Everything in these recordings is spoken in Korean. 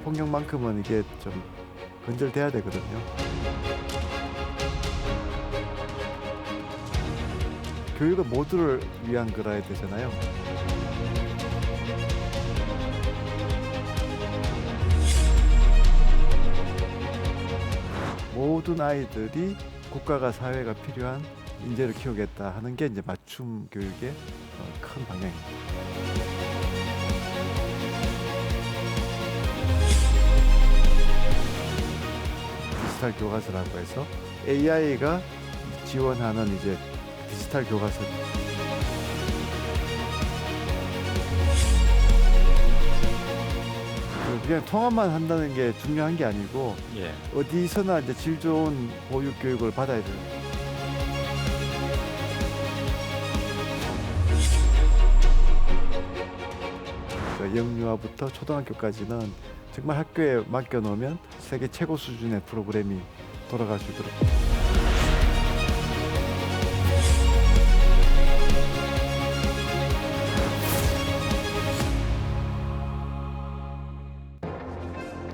폭력만큼은 이게 좀 건절돼야 되거든요. 교육은 모두를 위한 거라야 되잖아요. 모든 아이들이 국가가 사회가 필요한 인재를 키우겠다 하는 게 이제 맞춤 교육의 큰 방향입니다. 디지털 교과서라고 해서 AI가 지원하는 이제 디지털 교과서. 그냥 통합만 한다는 게 중요한 게 아니고 예. 어디서나 이제 질 좋은 보육 교육을 받아야 돼요. 영유아부터 초등학교까지는 정말 학교에 맡겨놓으면 세계 최고 수준의 프로그램이 돌아갈 수 있도록.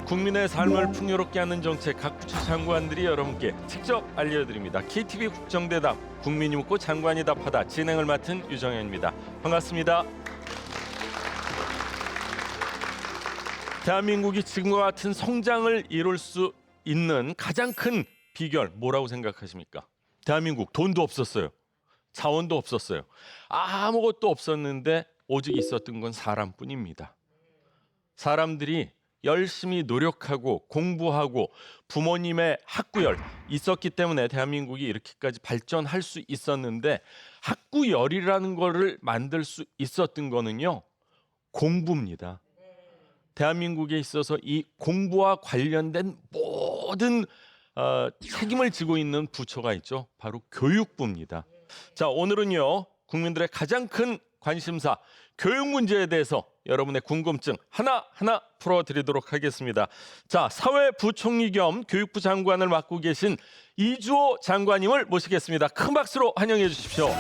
국민의 삶을 풍요롭게 하는 정책 각 부처 장관들이 여러분께 직접 알려드립니다. KTV 국정대담 국민이 묻고 장관이 답하다 진행을 맡은 유정현입니다. 반갑습니다. 대한민국이 지금과 같은 성장을 이룰 수 있는 가장 큰 비결 뭐라고 생각하십니까? 대한민국 돈도 없었어요. 자원도 없었어요. 아무것도 없었는데 오직 있었던 건 사람뿐입니다. 사람들이 열심히 노력하고 공부하고 부모님의 학구열 있었기 때문에 대한민국이 이렇게까지 발전할 수 있었는데, 학구열이라는 거를 만들 수 있었던 거는요, 공부입니다. 대한민국에 있어서 이 공부와 관련된 모든 책임을 지고 있는 부처가 있죠. 바로 교육부입니다. 자, 오늘은요, 국민들의 가장 큰 관심사 교육 문제에 대해서 여러분의 궁금증 하나하나 풀어드리도록 하겠습니다. 자, 사회부총리 겸 교육부 장관을 맡고 계신 이주호 장관님을 모시겠습니다. 큰 박수로 환영해 주십시오. 예,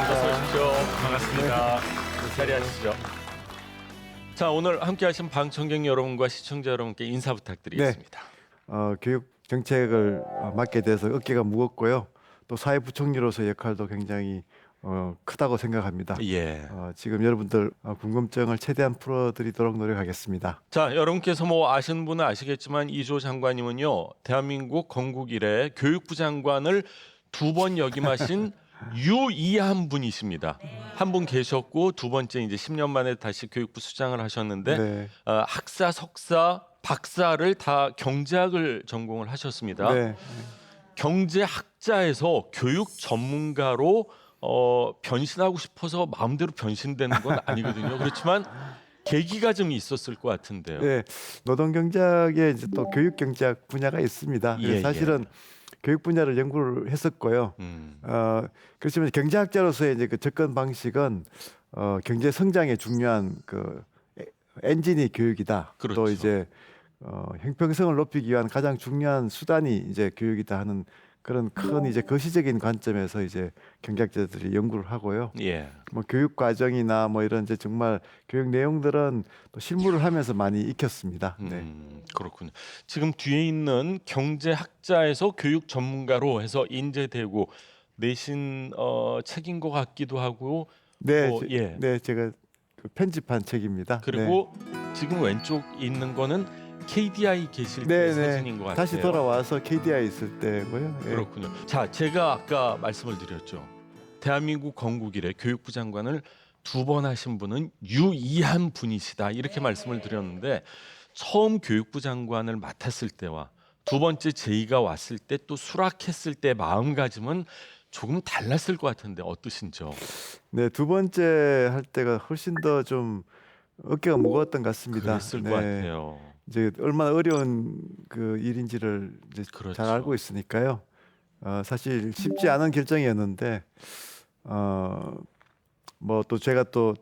어서 오십시오. 반갑습니다. 자리하시죠. 자, 오늘 함께하신 방청객 여러분과 시청자 여러분께 인사 부탁드리겠습니다. 교육 정책을 맡게 돼서 어깨가 무겁고요. 또 사회부총리로서 역할도 굉장히 크다고 생각합니다. 예. 지금 여러분들 궁금증을 최대한 풀어드리도록 노력하겠습니다. 자, 여러분께서 뭐 아시는 분은 아시겠지만 이주호 장관님은요, 대한민국 건국 이래 교육부 장관을 2번 역임하신 유일한 분이십니다. 한 분 계셨고 두 번째 이제 10년 만에 다시 교육부 수장을 하셨는데, 네. 학사, 석사, 박사를 다 경제학을 전공을 하셨습니다. 네. 경제학자에서 교육 전문가로 변신하고 싶어서 마음대로 변신되는 건 아니거든요. 그렇지만 계기가 좀 있었을 것 같은데요. 네. 노동경제학에 이제 또 교육경제학 분야가 있습니다. 예, 사실은 교육 분야를 연구를 했었고요. 그렇지만 경제학자로서의 이제 그 접근 방식은 경제 성장에 중요한 그 엔진이 교육이다. 그렇죠. 또 이제 형평성을 높이기 위한 가장 중요한 수단이 이제 교육이다 하는 그런 큰 이제 거시적인 관점에서 이제 경제학자들이 연구를 하고요. 예. 뭐 교육 과정이나 뭐 이런 이제 정말 교육 내용들은 또 실무를 하면서 많이 익혔습니다. 네. 그렇군요. 지금 뒤에 있는 경제학자에서 교육 전문가로 해서 인재되고 내신 책인 것 같기도 하고. 네, 예. 네, 제가 그 편집한 책입니다. 그리고 지금 왼쪽 있는 거는 KDI 계실 때 사진인 것 같아요. 다시 돌아와서 KDI 있을 때고요. 예. 그렇군요. 자, 제가 아까 말씀을 드렸죠. 대한민국 건국 이래 교육부 장관을 2번 하신 분은 유일한 분이시다, 이렇게 말씀을 드렸는데, 처음 교육부 장관을 맡았을 때와 두 번째 제의가 왔을 때 또 수락했을 때 마음가짐은 조금 달랐을 것 같은데 어떠신지요? 네, 두 번째 할 때가 훨씬 더 좀 어깨가 무거웠던 것 같습니다. 그랬을 것 같아요. 이제 얼마나 어려운 그 일인지를 이제 그렇죠. 잘 알고 있으니까요. 사실 쉽지 않은 결정이었는데, 뭐 또 제가 또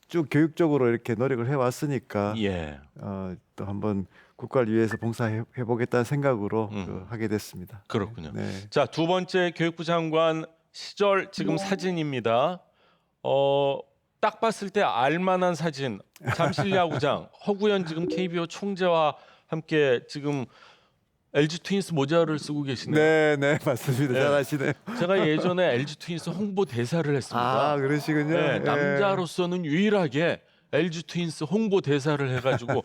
쭉 교육적으로 이렇게 노력을 해왔으니까, 예. 또 한번 국가를 위해서 봉사해 보겠다는 생각으로 하게 됐습니다. 그렇군요. 네. 자, 두 번째 교육부 장관 시절 지금 사진입니다. 딱 봤을 때 알만한 사진. 잠실 야구장 허구현 지금 KBO 총재와 함께 지금 LG 트윈스 모자를 쓰고 계시네요. 네, 네, 맞습니다. 네. 잘 아시네요. 제가 예전에 LG 트윈스 홍보 대사를 했습니다. 아, 그러시군요. 네, 예. 남자로서는 유일하게 LG 트윈스 홍보 대사를 해가지고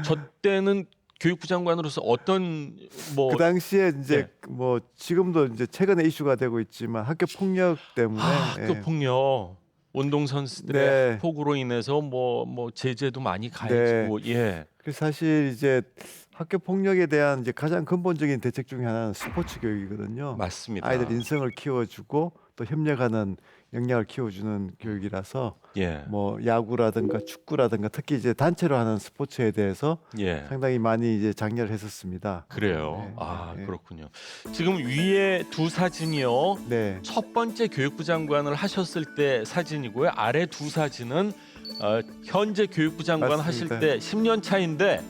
저 때는 교육부 장관으로서 어떤 뭐 그 당시에 이제 네. 뭐 지금도 이제 최근에 이슈가 되고 있지만 학교 폭력 때문에 학교 예. 폭력 운동 선수들의 네. 폭으로 인해서 뭐 제재도 많이 가해지고 예. 그래서 사실 이제 학교 폭력에 대한 이제 가장 근본적인 대책 중에 하나는 스포츠 교육이거든요. 맞습니다. 아이들 인성을 키워주고 또 협력하는 역량을 키워주는 교육이라서 예. 뭐 야구라든가 축구라든가 특히 이제 단체로 하는 스포츠에 대해서 예. 상당히 많이 이제 장려를 했었습니다. 그래요. 네, 아, 네, 그렇군요. 지금 위에 두 사진이요. 네. 첫 번째 교육부 장관을 하셨을 때 사진이고요. 아래 두 사진은 현재 교육부 장관 하실 맞습니다. 때 10년 차인데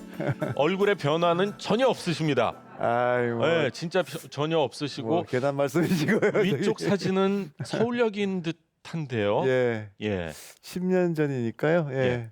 얼굴의 변화는 전혀 없으십니다. 아이 뭐, 네, 진짜 전혀 없으시고 뭐 괜한 말씀이시고요. 위쪽 저기. 사진은 서울역인 듯한데요. 예, 예. 10년 전이니까요. 예. 예.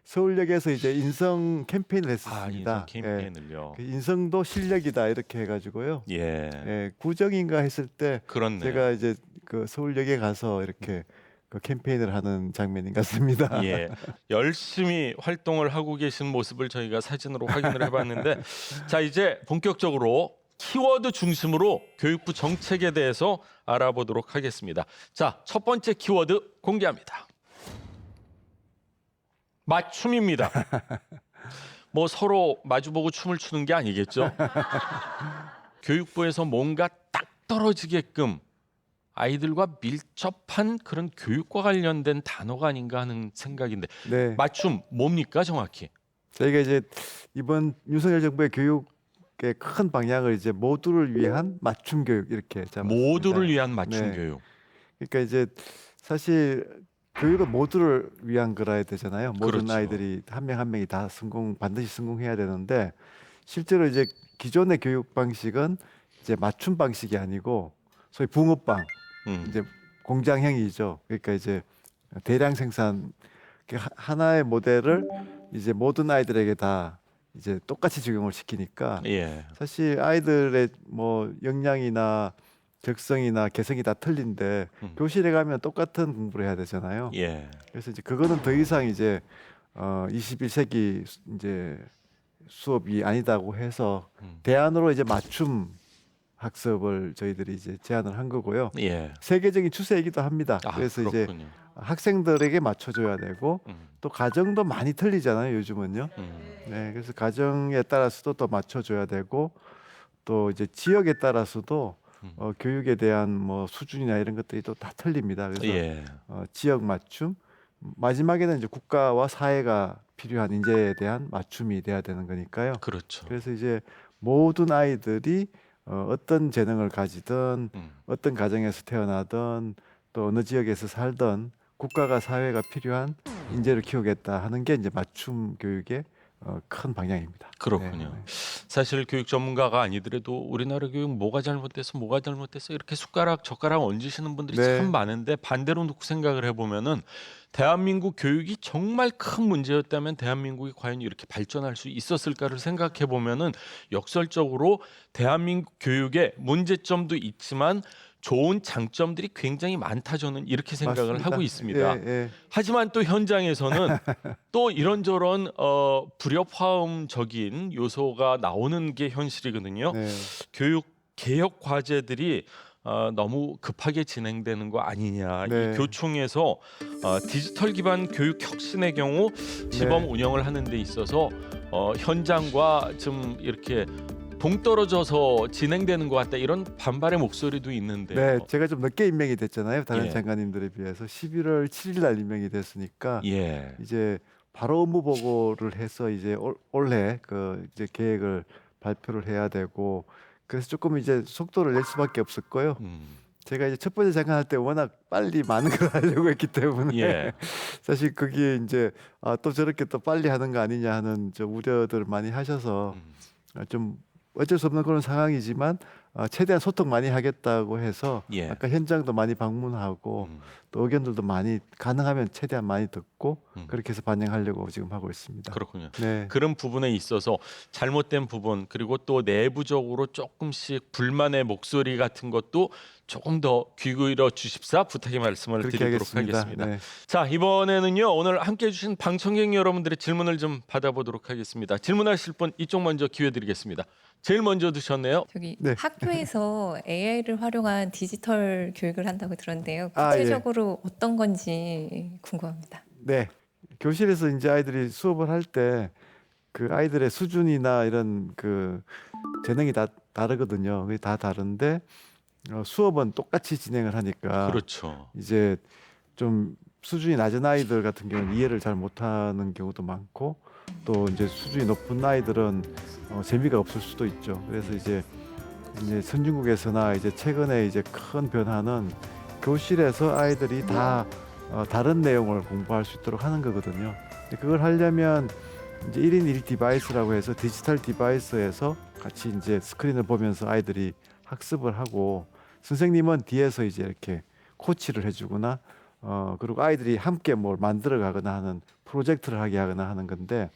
서울역에서 이제 인성 캠페인을 아, 했었습니다. 인성 캠페인을요. 그 인성도 실력이다 이렇게 해가지고요. 예. 예, 구정인가 했을 때 그렇네요. 제가 이제 그 서울역에 가서 이렇게 그 캠페인을 하는 장면인 것 같습니다. 예, 열심히 활동을 하고 계신 모습을 저희가 사진으로 확인을 해봤는데 자 이제 본격적으로 키워드 중심으로 교육부 정책에 대해서 알아보도록 하겠습니다. 자, 첫 번째 키워드 공개합니다. 맞춤입니다. 뭐 서로 마주보고 춤을 추는 게 아니겠죠? 교육부에서 뭔가 딱 떨어지게끔 아이들과 밀접한 그런 교육과 관련된 단어가 아닌가 하는 생각인데 네, 맞춤 뭡니까 정확히? 저희가 이제 이번 윤석열 정부의 교육의 큰 방향을 이제 모두를 위한 맞춤 교육 이렇게 잡았습니다. 모두를 위한 맞춤 네. 교육. 그러니까 이제 사실 교육은 모두를 위한 거라 해야 되잖아요. 모든 그렇죠. 아이들이 한 명 한 명이 다 반드시 성공해야 되는데 실제로 이제 기존의 교육 방식은 이제 맞춤 방식이 아니고 소위 붕어빵 이제 공장형이죠. 그러니까 이제 대량 생산 하나의 모델을 이제 모든 아이들에게 다 이제 똑같이 적용을 시키니까 예. 사실 아이들의 뭐 역량이나 적성이나 개성이 다 틀린데 교실에 가면 똑같은 공부를 해야 되잖아요. 예. 그래서 이제 그거는 더 이상 이제 21세기 이제 수업이 아니다고 해서 대안으로 이제 맞춤 학습을 저희들이 이제 제안을 한 거고요. 예. 세계적인 추세이기도 합니다. 아, 그래서 이제 그렇군요. 학생들에게 맞춰줘야 되고 음. 또 가정도 많이 틀리잖아요. 요즘은요. 네, 그래서 가정에 따라서도 또 맞춰줘야 되고 또 이제 지역에 따라서도 교육에 대한 뭐 수준이나 이런 것들이 또 다 틀립니다. 그래서 예. 지역 맞춤 마지막에는 이제 국가와 사회가 필요한 인재에 대한 맞춤이 돼야 되는 거니까요. 그렇죠. 그래서 이제 모든 아이들이 어떤 재능을 가지든 어떤 가정에서 태어나든 또 어느 지역에서 살든 국가가 사회가 필요한 인재를 키우겠다 하는 게 이제 맞춤 교육의 큰 방향입니다. 그렇군요. 네. 사실 교육 전문가가 아니더라도 우리나라 교육 뭐가 잘못됐어 이렇게 젓가락 얹으시는 분들이 네. 참 많은데 반대로 놓고 생각을 해보면은 대한민국 교육이 정말 큰 문제였다면 대한민국이 과연 이렇게 발전할 수 있었을까를 생각해 보면은 역설적으로 대한민국 교육의 문제점도 있지만 좋은 장점들이 굉장히 많다 저는 이렇게 생각을 맞습니다. 하고 있습니다. 예, 예. 하지만 또 현장에서는 또 이런저런 불협화음적인 요소가 나오는 게 현실이거든요. 네. 교육 개혁 과제들이 너무 급하게 진행되는 거 아니냐. 네. 이 교총에서 디지털 기반 교육 혁신의 경우 시범 네. 운영을 하는 데 있어서 현장과 좀 이렇게 동떨어져서 진행되는 것 같다 이런 반발의 목소리도 있는데 네, 제가 좀 늦게 임명이 됐잖아요. 다른 예. 장관님들에 비해서 11월 7일 날 임명이 됐으니까 예. 이제 바로 업무 보고를 해서 이제 올해 그 이제 계획을 발표를 해야 되고 그래서 조금 이제 속도를 낼 수밖에 없었고요. 제가 이제 첫 번째 장관 할 때 워낙 빨리 많은 걸 하려고 했기 때문에 예. 사실 그게 이제 또 저렇게 또 빨리 하는 거 아니냐 하는 저 우려들 많이 하셔서 좀 어쩔 수 없는 그런 상황이지만 최대한 소통 많이 하겠다고 해서 예. 아까 현장도 많이 방문하고 또 의견들도 많이 가능하면 최대한 많이 듣고 그렇게 해서 반영하려고 지금 하고 있습니다. 그렇군요. 네. 그런 부분에 있어서 잘못된 부분 그리고 또 내부적으로 조금씩 불만의 목소리 같은 것도 조금 더 귀 기울여 주십사 부탁의 말씀을 그렇게 드리도록 하겠습니다. 하겠습니다. 네. 자, 이번에는요. 오늘 함께해 주신 방청객 여러분들의 질문을 좀 받아보도록 하겠습니다. 질문하실 분 이쪽 먼저 기회 드리겠습니다. 제일 먼저 드셨네요. 저기 네. 학교에서 AI를 활용한 디지털 교육을 한다고 들었는데요. 아, 예. 구체적으로 어떤 건지 궁금합니다. 네. 교실에서 이제 아이들이 수업을 할 때 그 아이들의 수준이나 이런 그 재능이 다 다르거든요. 그게 다 다른데 수업은 똑같이 진행을 하니까 그렇죠. 이제 좀 수준이 낮은 아이들 같은 경우는 이해를 잘 못하는 경우도 많고 또 이제 수준이 높은 아이들은 재미가 없을 수도 있죠. 그래서 이제 선진국에서나 이제 최근에 이제 큰 변화는 교실에서 아이들이 다 다른 내용을 공부할 수 있도록 하는 거거든요. 근데 그걸 하려면 이제 1인 1 디바이스라고 해서 디지털 디바이스에서 같이 이제 스크린을 보면서 아이들이 학습을 하고 선생님은 뒤에서 이제 이렇게 코치를 해주거나 그리고 아이들이 함께 뭘 만들어 가거나 하는 프로젝트를 하게 하거나 하는 건데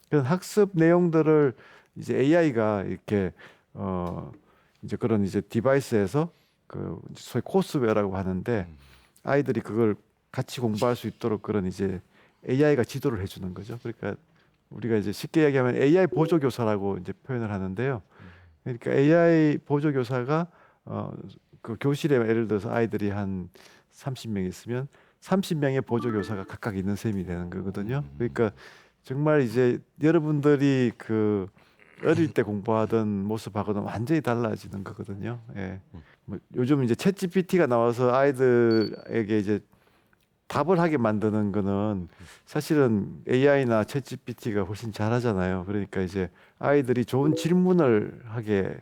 그런 학습 내용들을 이제 AI가 이렇게 이제 그런 이제 디바이스에서 그 소위 코스웨어라고 하는데 아이들이 그걸 같이 공부할 수 있도록 그런 이제 AI가 지도를 해주는 거죠. 그러니까 우리가 이제 쉽게 얘기하면 AI 보조교사라고 이제 표현을 하는데요. 그러니까 AI 보조교사가 그 교실에 예를 들어서 아이들이 한 30명 있으면 30명의 보조교사가 각각 있는 셈이 되는 거거든요. 그러니까 정말 이제 여러분들이 그 어릴 때 공부하던 모습하고는 완전히 달라지는 거거든요. 예. 뭐 요즘 이제 챗GPT가 나와서 아이들에게 이제 답을 하게 만드는 거는 사실은 AI나 챗GPT가 훨씬 잘하잖아요. 그러니까 이제 아이들이 좋은 질문을 하게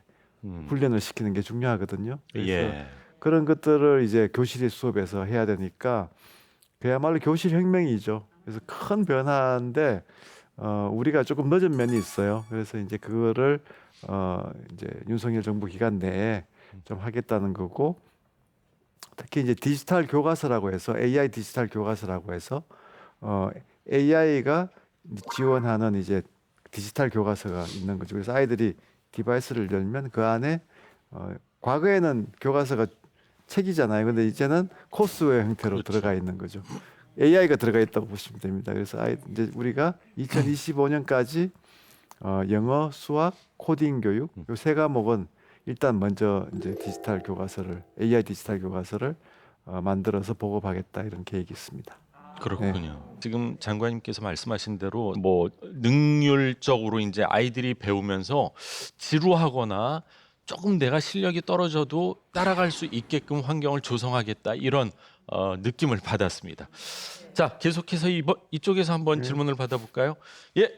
훈련을 시키는 게 중요하거든요. 그래서 예. 그런 것들을 이제 교실 수업에서 해야 되니까 그야말로 교실 혁명이죠. 그래서 큰 변화인데 우리가 조금 늦은 면이 있어요. 그래서 이제 그거를 이제 윤석열 정부 기간 내에 좀 하겠다는 거고 특히 이제 디지털 교과서라고 해서 AI 디지털 교과서라고 해서 AI가 지원하는 이제 디지털 교과서가 있는 거죠. 그래서 아이들이 디바이스를 열면 그 안에 과거에는 교과서가 책이잖아요. 근데 이제는 코스웨어 형태로 그렇죠. 들어가 있는 거죠. AI가 들어가 있다고 보시면 됩니다. 그래서 이제 우리가 2025년까지 영어, 수학, 코딩 교육 이 세 과목은 일단 먼저 이제 디지털 교과서를 AI 디지털 교과서를 만들어서 보급하겠다 이런 계획이 있습니다. 그렇군요. 지금 장관님께서 말씀하신 대로 뭐 능률적으로 이제 아이들이 배우면서 지루하거나 조금 내가 실력이 떨어져도 따라갈 수 있게끔 환경을 조성하겠다 이런 느낌을 받았습니다. 자, 계속해서 이쪽에서 한번 질문을 받아볼까요? 예,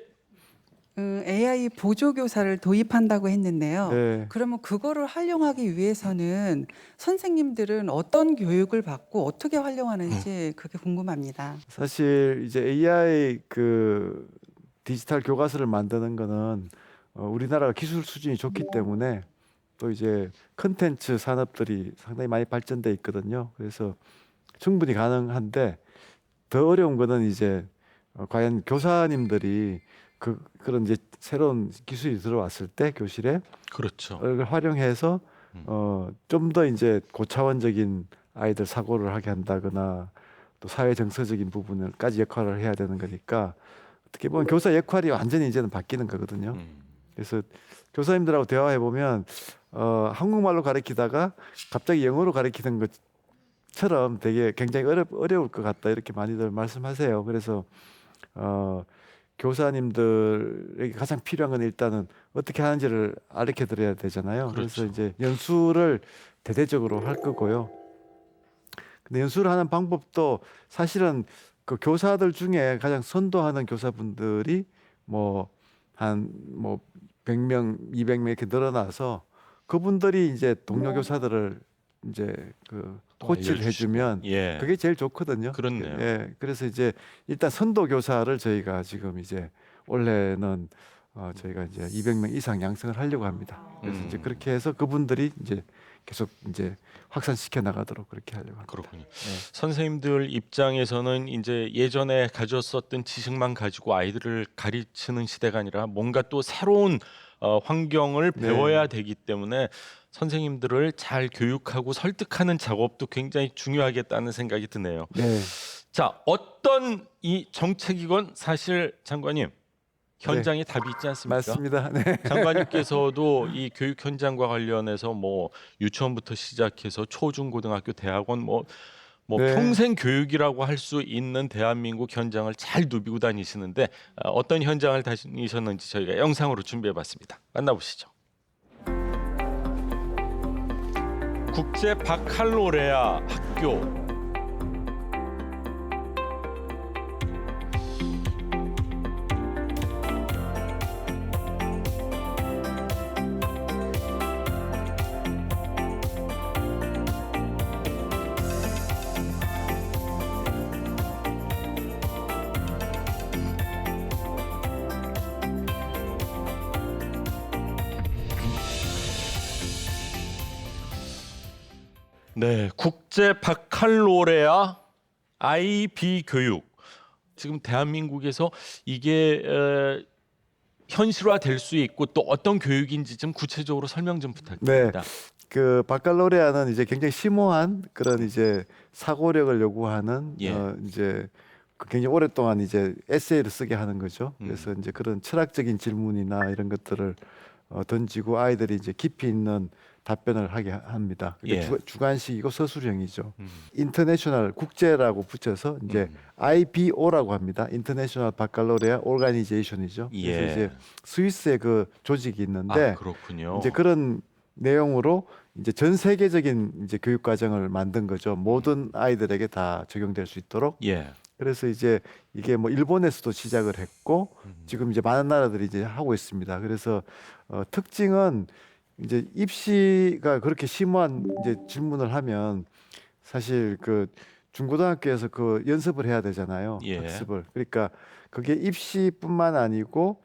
AI 보조교사를 도입한다고 했는데요. 네. 그러면 그거를 활용하기 위해서는 선생님들은 어떤 교육을 받고 어떻게 활용하는지 그게 궁금합니다. 사실 이제 AI 그 디지털 교과서를 만드는 거는 우리나라가 기술 수준이 좋기 때문에 또 이제 컨텐츠 산업들이 상당히 많이 발전돼 있거든요. 그래서 충분히 가능한데 더 어려운 거는 이제 과연 교사님들이 그런 이제 새로운 기술이 들어왔을 때 교실에 그렇죠. 그걸 활용해서 좀 더 이제 고차원적인 아이들 사고를 하게 한다거나 또 사회 정서적인 부분을까지 역할을 해야 되는 거니까 어떻게 보면 교사 역할이 완전히 이제는 바뀌는 거거든요. 그래서 교사님들하고 대화해 보면 한국말로 가르치다가 갑자기 영어로 가르치는 것처럼 되게 굉장히 어려울 것 같다 이렇게 많이들 말씀하세요. 그래서 교사님들에게 가장 필요한 건 일단은 어떻게 하는지를 알려 드려야 되잖아요. 그래서 그렇죠. 이제 연수를 대대적으로 할 거고요. 근데 연수를 하는 방법도 사실은 그 교사들 중에 가장 선도하는 교사분들이 뭐 100명, 200명 이렇게 늘어나서 그분들이 이제 동료 교사들을 이제 그 코치를 알려주시고. 해주면 예. 그게 제일 좋거든요. 그렇네요. 예, 그래서 이제 일단 선도 교사를 저희가 지금 이제 원래는 저희가 이제 200명 이상 양성을 하려고 합니다. 그래서 이제 음. 그렇게 해서 그분들이 이제 계속 이제 확산시켜 나가도록 그렇게 하려고 합니다. 그렇군요. 네. 선생님들 입장에서는 이제 예전에 가졌었던 지식만 가지고 아이들을 가르치는 시대가 아니라 뭔가 또 새로운 환경을 네. 배워야 되기 때문에 선생님들을 잘 교육하고 설득하는 작업도 굉장히 중요하겠다는 생각이 드네요. 네. 자, 어떤 이 정책이건 사실 장관님 현장에 답이 있지 않습니까? 맞습니다. 네. 장관님께서도 이 교육 현장과 관련해서 뭐 유치원부터 시작해서 초중고등학교 대학원 뭐 네. 평생 교육이라고 할 수 있는 대한민국 현장을 잘 누비고 다니시는데 어떤 현장을 다니셨는지 저희가 영상으로 준비해봤습니다. 만나보시죠. 국제 바칼로레아 학교. 네, 국제 바칼로레아 IB 교육. 지금 대한민국에서 이게 현실화될 수 있고 또 어떤 교육인지 좀 구체적으로 설명 좀 부탁드립니다. 그 바칼로레아는 이제 굉장히 심오한 그런 이제 사고력을 요구하는 예. 이제 그 굉장히 오랫동안 이제 에세이를 쓰게 하는 거죠. 그래서 이제 그런 철학적인 질문이나 이런 것들을 던지고 아이들이 이제 깊이 있는 답변을 하게 합니다. 그게 예. 주관식이고 서술형이죠. 인터내셔널 국제라고 붙여서 이제 IBO라고 합니다. 인터내셔널 바칼로레아 오르가니제이션이죠. 그래서 예. 이제 스위스의 그 조직이 있는데 그렇군요. 이제 그런 내용으로 이제 전 세계적인 이제 교육 과정을 만든 거죠. 모든 아이들에게 다 적용될 수 있도록. 예. 그래서 이제 이게 뭐 일본에서도 시작을 했고 지금 이제 많은 나라들이 이제 하고 있습니다. 그래서 특징은 이제 입시가 그렇게 심오한 이제 질문을 하면 사실 그 중고등학교에서 그 연습을 해야 되잖아요. 예. 학습을. 그러니까 그게 입시뿐만 아니고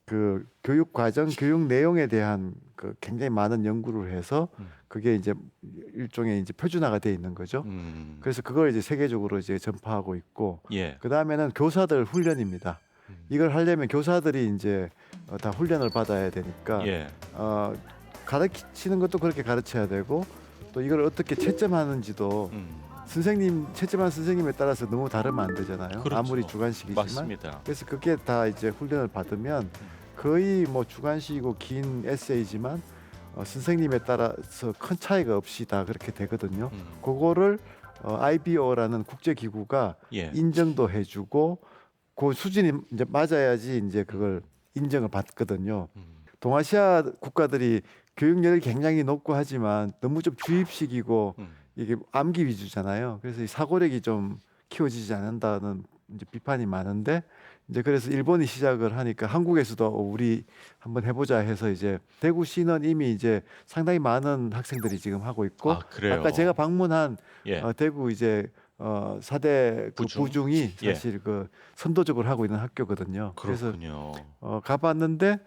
그 교육 과정, 교육 내용에 대한 그 굉장히 많은 연구를 해서 그게 이제 일종의 이제 표준화가 돼 있는 거죠. 그래서 그걸 이제 세계적으로 이제 전파하고 있고 예. 그 다음에는 교사들 훈련입니다. 이걸 하려면 교사들이 이제 다 훈련을 받아야 되니까 예. 가르치는 것도 그렇게 가르쳐야 되고 또 이걸 어떻게 채점하는지도 선생님 채점한 선생님에 따라서 너무 다르면 안 되잖아요. 그렇죠. 아무리 주관식이지만. 맞습니다. 그래서 그게 다 이제 훈련을 받으면 거의 뭐 주관식이고 긴 에세이지만 선생님에 따라서 큰 차이가 없이 다 그렇게 되거든요. 그거를 IBO라는 국제기구가 예. 인정도 해주고 그 수준이 이제 맞아야지 이제 그걸 인정을 받거든요. 동아시아 국가들이 교육열이 굉장히 높고 하지만 너무 좀 주입식이고 이게 암기 위주잖아요. 그래서 이 사고력이 좀 키워지지 않는다는 이제 비판이 많은데 이제 그래서 일본이 시작을 하니까 한국에서도 우리 한번 해보자 해서 이제 대구시는 이미 이제 상당히 많은 학생들이 지금 하고 있고 그래요. 아까 제가 방문한 예. 대구 이제 4대 그 부중? 부중이 예. 사실 그 선도적으로 하고 있는 학교거든요. 그래서 그렇군요. 가봤는데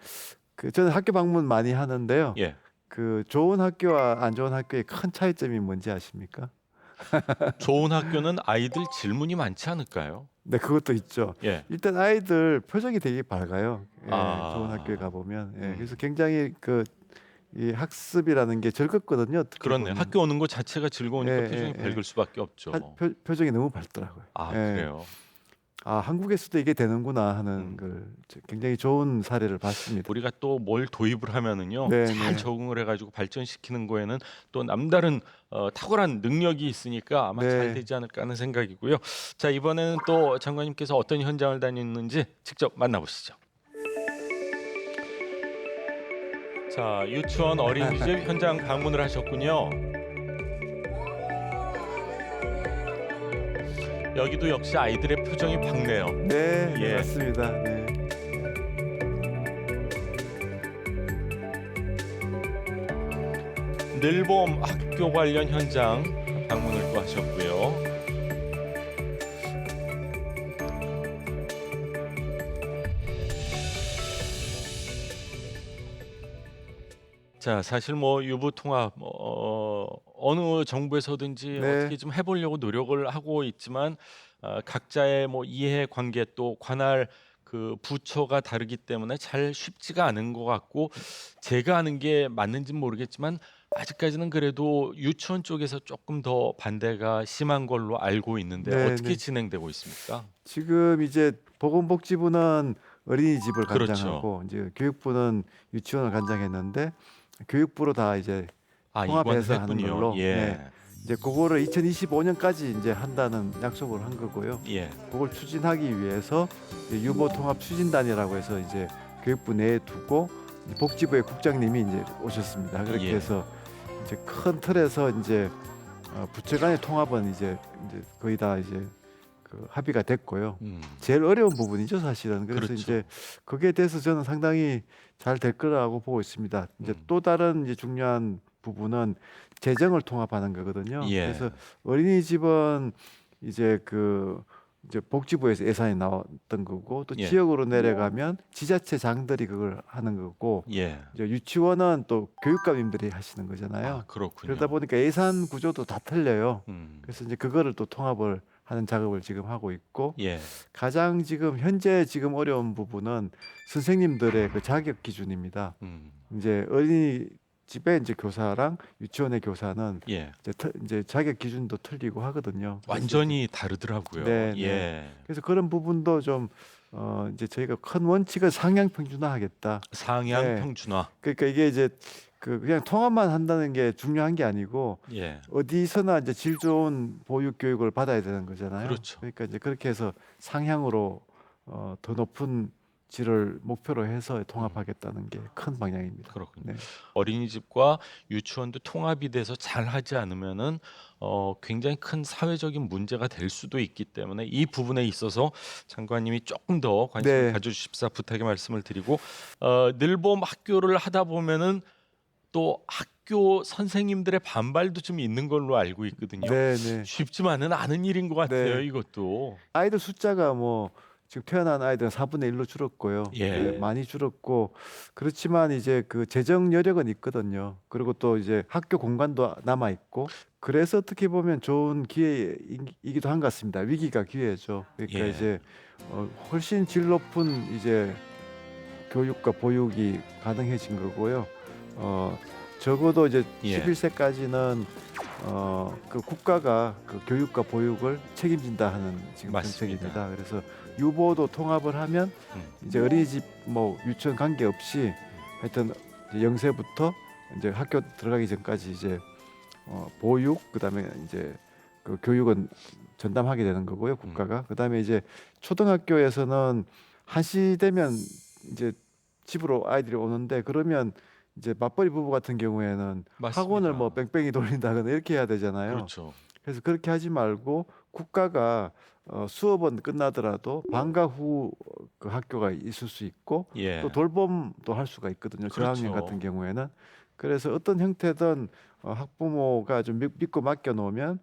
그 저는 학교 방문 많이 하는데요. 예. 그 좋은 학교와 안 좋은 학교의 큰 차이점이 뭔지 아십니까? 좋은 학교는 아이들 질문이 많지 않을까요? 네, 그것도 있죠. 예. 일단 아이들 표정이 되게 밝아요. 예, 아. 좋은 학교에 가보면. 예, 그래서 굉장히 이 학습이라는 게 즐겁거든요. 어떻게 그렇네. 보면. 학교 오는 것 자체가 즐거우니까 예, 표정이 예, 예. 밝을 수밖에 없죠. 표정이 너무 밝더라고요. 아, 예. 그래요. 한국에서도 이게 되는구나 하는 걸 굉장히 좋은 사례를 봤습니다. 우리가 또 뭘 도입을 하면은요 네, 잘 네. 적응을 해가지고 발전시키는 거에는 또 남다른 탁월한 능력이 있으니까 아마 네. 잘 되지 않을까 하는 생각이고요. 자, 이번에는 또 장관님께서 어떤 현장을 다녔는지 직접 만나보시죠. 자, 유치원 어린이집 현장 방문을 하셨군요. 여기도 역시 아이들의 표정이 밝네요. 네, 예. 맞습니다. 네. 늘봄 학교 관련 현장 방문을 또 하셨고요. 자, 사실 뭐 유부 통합 어느 정부에서든지 네. 어떻게 좀 해보려고 노력을 하고 있지만 각자의 뭐 이해 관계 또 관할 그 부처가 다르기 때문에 잘 쉽지가 않은 것 같고 제가 아는 게 맞는지는 모르겠지만 아직까지는 그래도 유치원 쪽에서 조금 더 반대가 심한 걸로 알고 있는데 네, 어떻게 네. 진행되고 있습니까? 지금 이제 보건복지부는 어린이집을 그렇죠. 관장하고 이제 교육부는 유치원을 관장했는데 교육부로 다 이제 이관을 통합해서 하는 했군요. 걸로 예. 네. 이제 그거를 2025년까지 이제 한다는 약속을 한 거고요. 예. 그걸 추진하기 위해서 이제 유보 통합 추진단이라고 해서 이제 교육부 내에 두고 이제 복지부의 국장님이 이제 오셨습니다. 그렇게 예. 해서 이제 큰 틀에서 이제 부처 간의 통합은 이제 거의 다 이제 그 합의가 됐고요. 제일 어려운 부분이죠, 사실은. 그래서 그렇죠. 이제 거기에 대해서 저는 상당히 잘 될 거라고 보고 있습니다. 이제 또 다른 이제 중요한 부분은 재정을 통합하는 거거든요. 예. 그래서 어린이집은 이제 이제 복지부에서 예산이 나왔던 거고 또 예. 지역으로 내려가면 지자체장들이 그걸 하는 거고 예. 이제 유치원은 또 교육감님들이 하시는 거잖아요. 그렇군요. 그러다 보니까 예산 구조도 다 틀려요. 음. 그래서 이제 그거를 또 통합을 하는 작업을 지금 하고 있고 예. 가장 현재 지금 어려운 부분은 선생님들의 그 자격 기준입니다. 음. 이제 어린이집의 이제 교사랑 유치원의 교사는 예. 이제 자격 기준도 틀리고 하거든요. 그래서 완전히 다르더라고요. 네, 네. 예. 그래서 그런 부분도 좀 이제 저희가 큰 원칙은 상향 평준화하겠다. 상향 네. 평준화. 그러니까 이게 이제 그냥 통합만 한다는 게 중요한 게 아니고 예. 어디서나 이제 질 좋은 보육 교육을 받아야 되는 거잖아요. 그렇죠. 그러니까 이제 그렇게 해서 상향으로 더 높은 질을 목표로 해서 통합하겠다는 게 큰 방향입니다. 그렇군요. 네. 어린이집과 유치원도 통합이 돼서 잘 하지 않으면은 굉장히 큰 사회적인 문제가 될 수도 있기 때문에 이 부분에 있어서 장관님이 조금 더 관심을 네. 가져주십사 부탁의 말씀을 드리고 늘봄 학교를 하다 보면은 또 학교 선생님들의 반발도 좀 있는 걸로 알고 있거든요. 네, 네. 쉽지만은 않은 일인 것 같아요. 네. 이것도. 아이들 숫자가 뭐 지금 태어난 아이들은 4분의 1로 줄었고요. 예. 네, 많이 줄었고 그렇지만 이제 그 재정 여력은 있거든요. 그리고 또 이제 학교 공간도 남아 있고 그래서 어떻게 보면 좋은 기회이기도 한 것 같습니다. 위기가 기회죠. 그러니까 예. 이제 훨씬 질 높은 이제 교육과 보육이 가능해진 거고요. 적어도 이제 예. 11세까지는 그 국가가 그 교육과 보육을 책임진다 하는 지금 맞습니다. 정책입니다. 그래서 유보도 통합을 하면 이제 어린이집 뭐 유치원 관계 없이 하여튼 이제 0세부터 이제 학교 들어가기 전까지 이제 보육 그다음에 이제 그 교육은 전담하게 되는 거고요, 국가가. 그다음에 이제 초등학교에서는 1시 되면 이제 집으로 아이들이 오는데 그러면 이제 맞벌이 부부 같은 경우에는 맞습니다. 학원을 뭐 뺑뺑이 돌린다거나 이렇게 해야 되잖아요. 그렇죠. 그래서 그렇게 하지 말고 국가가 수업은 끝나더라도 방과 후 그 학교가 있을 수 있고 예. 또 돌봄도 할 수가 있거든요. 저학년 그렇죠. 같은 경우에는. 그래서 어떤 형태든 학부모가 좀 믿고 맡겨 놓으면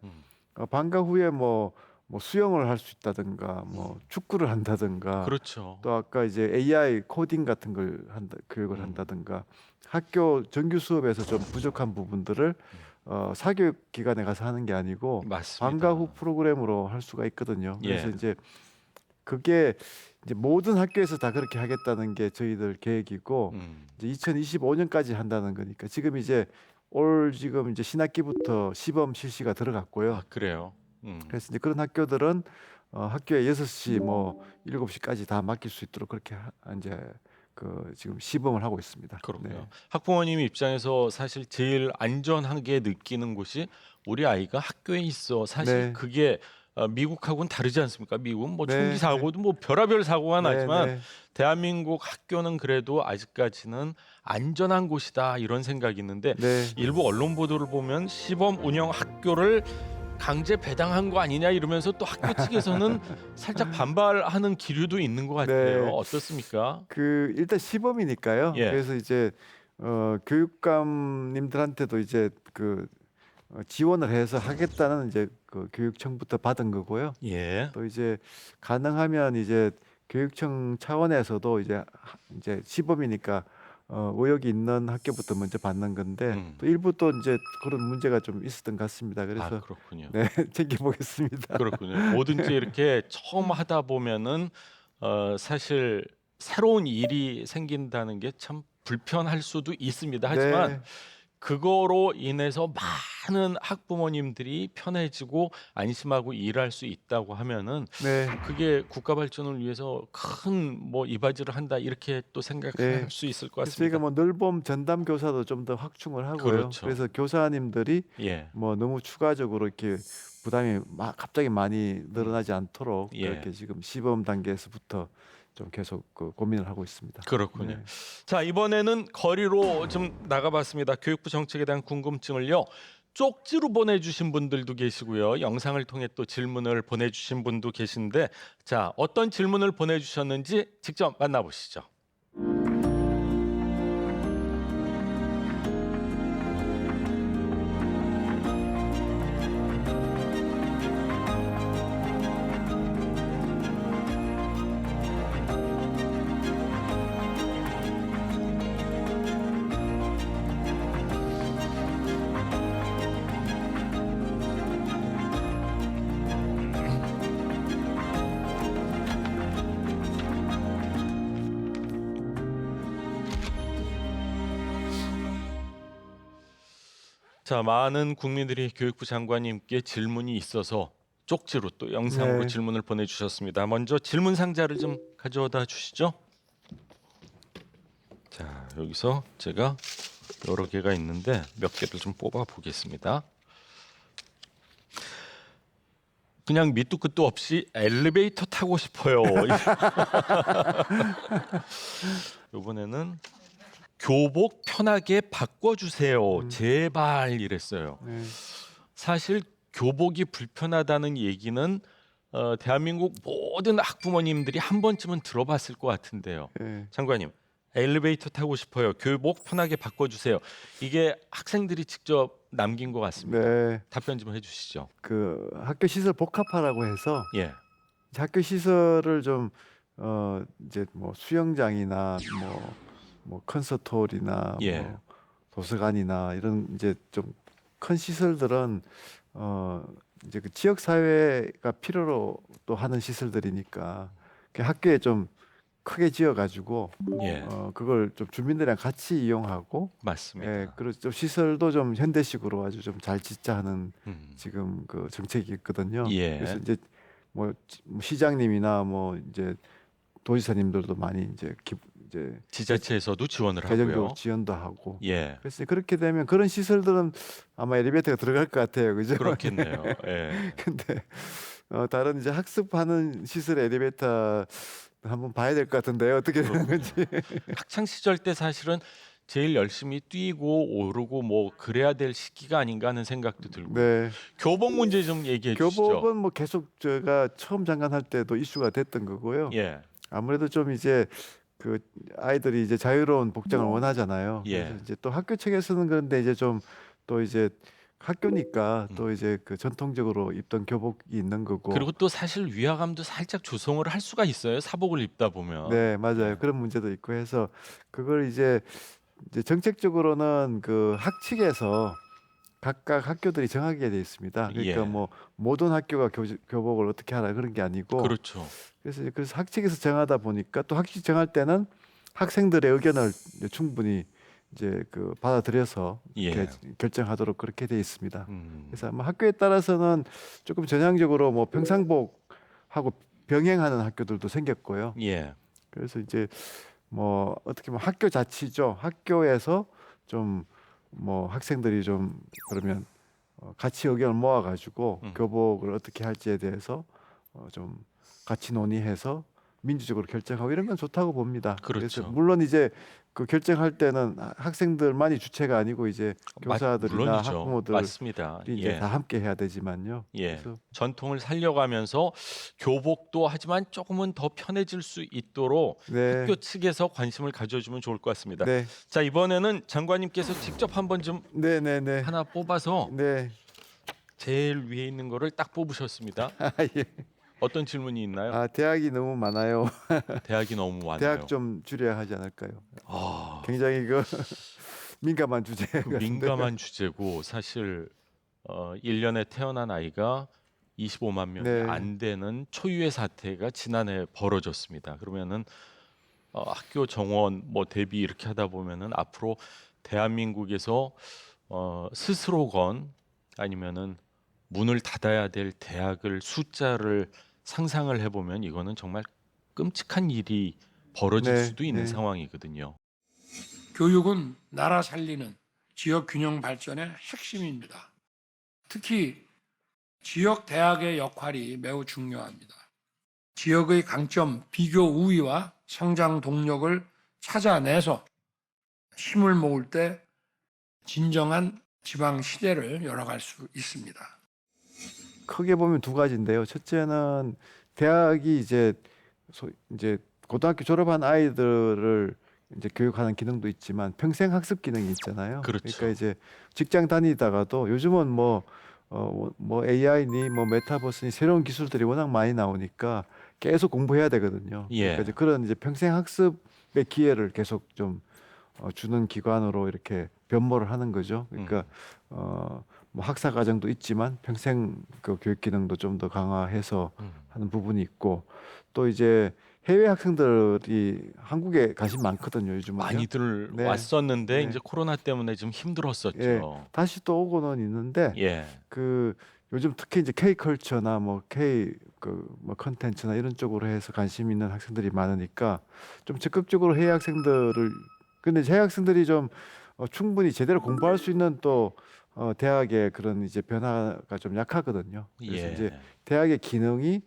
방과 후에 뭐 수영을 할 수 있다든가 뭐 축구를 한다든가 그렇죠. 또 아까 이제 AI 코딩 같은 걸 교육을 한다든가 학교 정규 수업에서 좀 부족한 부분들을 사교육 기관에 가서 하는 게 아니고 맞습니다. 방과 후 프로그램으로 할 수가 있거든요. 그래서 예. 이제 그게 이제 모든 학교에서 다 그렇게 하겠다는 게 저희들 계획이고 이제 2025년까지 한다는 거니까 지금 이제 지금 이제 신학기부터 시범 실시가 들어갔고요. 그래요. 그래서 이제 그런 학교들은 학교에 6시 뭐 7시까지 다 맡길 수 있도록 그렇게 이제 지금 시범을 하고 있습니다. 그렇고요. 네. 학부모님 입장에서 사실 제일 안전하게 느끼는 곳이 우리 아이가 학교에 있어. 사실 네. 그게 미국하고는 다르지 않습니까? 미국은 뭐 네, 총기 사고도 뭐 별의별 사고가 네, 나지만 네. 대한민국 학교는 그래도 아직까지는 안전한 곳이다 이런 생각이 있는데 네. 일부 언론 보도를 보면 시범 운영 학교를 강제 배당한 거 아니냐 이러면서 또 학교 측에서는 살짝 반발하는 기류도 있는 것 같아요. 네. 어떻습니까? 일단 시범이니까요. 예. 그래서 이제 교육감님들한테도 이제 지원을 해서 하겠다는 이제 교육청부터 받은 거고요. 예. 또 이제 가능하면 이제 교육청 차원에서도 이제 시범이니까 의혹이 있는 학교부터 먼저 받는 건데 또 일부 또 이제 그런 문제가 좀 있었던 것 같습니다. 아, 그래서 그렇군요. 네, 챙겨보겠습니다. 그렇군요. 뭐든지 이렇게 처음 하다 보면은 사실 새로운 일이 생긴다는 게 참 불편할 수도 있습니다. 하지만 네, 그거로 인해서 많은 학부모님들이 편해지고 안심하고 일할 수 있다고 하면은 네, 그게 국가 발전을 위해서 큰 뭐 이바지를 한다 이렇게 또 생각할 네. 수 있을 것 그래서 저희가 같습니다. 뭐 늘봄 전담 교사도 좀 더 확충을 하고요. 그렇죠. 그래서 교사님들이 예, 뭐 너무 추가적으로 이렇게 부담이 갑자기 많이 늘어나지 않도록 예. 그렇게 지금 시범 단계에서부터 좀 계속 그 고민을 하고 있습니다. 그렇군요. 네. 자, 이번에는 거리로 좀 나가봤습니다. 교육부 정책에 대한 궁금증을요. 쪽지로 보내주신 분들도 계시고요. 영상을 통해 또 질문을 보내주신 분도 계신데, 자, 어떤 질문을 보내주셨는지 직접 만나보시죠. 자, 많은 국민들이 교육부 장관님께 질문이 있어서 쪽지로 또 영상으로 네. 질문을 보내주셨습니다. 먼저 질문 상자를 좀 가져다 주시죠. 자, 여기서 제가 여러 개가 있는데 몇 개를 좀 뽑아 보겠습니다. 그냥 밑도 끝도 없이 엘리베이터 타고 싶어요. 이번에는 교복 편하게 바꿔주세요. 제발 이랬어요. 네. 사실 교복이 불편하다는 얘기는 대한민국 모든 학부모님들이 한 번쯤은 들어봤을 것 같은데요. 네. 장관님, 엘리베이터 타고 싶어요. 교복 편하게 바꿔주세요. 이게 학생들이 직접 남긴 것 같습니다. 네. 답변 좀 해주시죠. 그 학교 시설 복합화라고 해서 예, 학교 시설을 좀 이제 뭐 수영장이나 뭐 콘서트홀이나 예. 뭐 도서관이나 이런 이제 좀 큰 시설들은 이제 그 지역 사회가 필요로 또 하는 시설들이니까 그 학교에 좀 크게 지어 가지고 예, 그걸 좀 주민들이랑 같이 이용하고 맞습니다. 예, 그리고 좀 시설도 좀 현대식으로 아주 좀 잘 짓자 하는 음, 지금 그 정책이 있거든요. 예. 그래서 이제 뭐 시장님이나 뭐 이제 도지사님들도 많이 이제 지자체에서도 지원을 재정적으로 하고요. 지원도 하고. 예, 그래서 그렇게 되면 그런 시설들은 아마 엘리베이터가 들어갈 것 같아요, 그죠? 그렇겠네요. 예. 근데 다른 이제 학습하는 시설 엘리베이터 한번 봐야 될 것 같은데요, 어떻게 되는 건지. 학창 시절 때 사실은 제일 열심히 뛰고 오르고 뭐 그래야 될 시기가 아닌가 하는 생각도 들고. 네. 교복 문제 좀 얘기해 주시죠. 교복은 뭐 계속 제가 처음 장관할 때도 이슈가 됐던 거고요. 예, 아무래도 좀 이제 그 아이들이 이제 자유로운 복장을 원하잖아요. 예. 그래서 이제 또 학교 측에서는 그런데 이제 좀 또 이제 학교니까 또 이제 그 전통적으로 입던 교복이 있는 거고. 그리고 또 사실 위화감도 살짝 조성을 할 수가 있어요. 사복을 입다 보면. 네, 맞아요. 네. 그런 문제도 있고 해서 그걸 이제 정책적으로는 그 학측에서 각각 학교들이 정하게 돼 있습니다. 그러니까 예. 뭐 모든 학교가 교복을 어떻게 하라 그런 게 아니고 그렇죠. 그래서 학칙에서 정하다 보니까 또 학칙 정할 때는 학생들의 의견을 이제 충분히 이제 그 받아들여서 예. 이렇게 결정하도록 그렇게 돼 있습니다. 음, 그래서 아마 학교에 따라서는 조금 전향적으로 뭐 평상복하고 병행하는 학교들도 생겼고요. 예. 그래서 이제 뭐 어떻게 보면 학교 자치죠. 학교에서 좀 뭐 학생들이 좀 그러면 같이 의견을 모아가지고 교복을 어떻게 할지에 대해서 좀 같이 논의해서 민주적으로 결정하고 이런 건 좋다고 봅니다. 그래서 그렇죠. 물론 이제 그 결정할 때는 학생들만이 주체가 아니고 이제 교사들이나 물론이죠. 학부모들이 맞습니다. 이제 예. 다 함께 해야 되지만요. 예. 그래서 전통을 살려가면서 교복도 하지만 조금은 더 편해질 수 있도록 네, 학교 측에서 관심을 가져주면 좋을 것 같습니다. 네, 자, 이번에는 장관님께서 직접 한번 좀 네, 네, 네, 하나 뽑아서 네. 제일 위에 있는 거를 딱 뽑으셨습니다. 아, 예. 어떤 질문이 있나요? 아, 대학이 너무 많아요. 대학이 너무 많아요. 대학 좀 줄여야 하지 않을까요? 아, 굉장히 그 민감한 주제 그 같은데. 민감한 주제고 사실 1년에 태어난 아이가 25만 명이 네. 안 되는 초유의 사태가 지난해 벌어졌습니다. 그러면은 학교 정원 뭐 대비 이렇게 하다 보면은 앞으로 대한민국에서 스스로건 아니면은 문을 닫아야 될 대학을 숫자를 상상을 해보면 이거는 정말 끔찍한 일이 벌어질 네, 수도 있는 네. 상황이거든요. 교육은 나라 살리는 지역 균형 발전의 핵심입니다. 특히 지역 대학의 역할이 매우 중요합니다. 지역의 강점, 비교 우위와 성장 동력을 찾아내서 힘을 모을 때 진정한 지방 시대를 열어갈 수 있습니다. 크게 보면 두 가지인데요. 첫째는 대학이 이제 고등학교 졸업한 아이들을 이제 교육하는 기능도 있지만 평생 학습 기능이 있잖아요. 그렇죠. 그러니까 이제 직장 다니다가도 요즘은 뭐 AI니 뭐 메타버스니 새로운 기술들이 워낙 많이 나오니까 계속 공부해야 되거든요. 예. 그러니까 이제 그런 이제 평생 학습의 기회를 계속 좀 주는 기관으로 이렇게 변모를 하는 거죠. 그러니까 뭐 학사 과정도 있지만 평생 그 교육 기능도 좀 더 강화해서 하는 부분이 있고 또 이제 해외 학생들이 한국에 관심 많거든요. 요즘은요. 많이들 네. 왔었는데 네. 이제 코로나 때문에 좀 힘들었었죠. 예, 다시 또 오고는 있는데 예. 그 요즘 특히 이제 K 컬처나 뭐 K 그 뭐 컨텐츠나 이런 쪽으로 해서 관심 있는 학생들이 많으니까 좀 적극적으로 해외 학생들을 근데 이제 해외 학생들이 좀 충분히 제대로 공부할 수 있는 또 대학의 그런 이제 변화가 좀 약하거든요. 그래서 예. 이제 대학의 기능이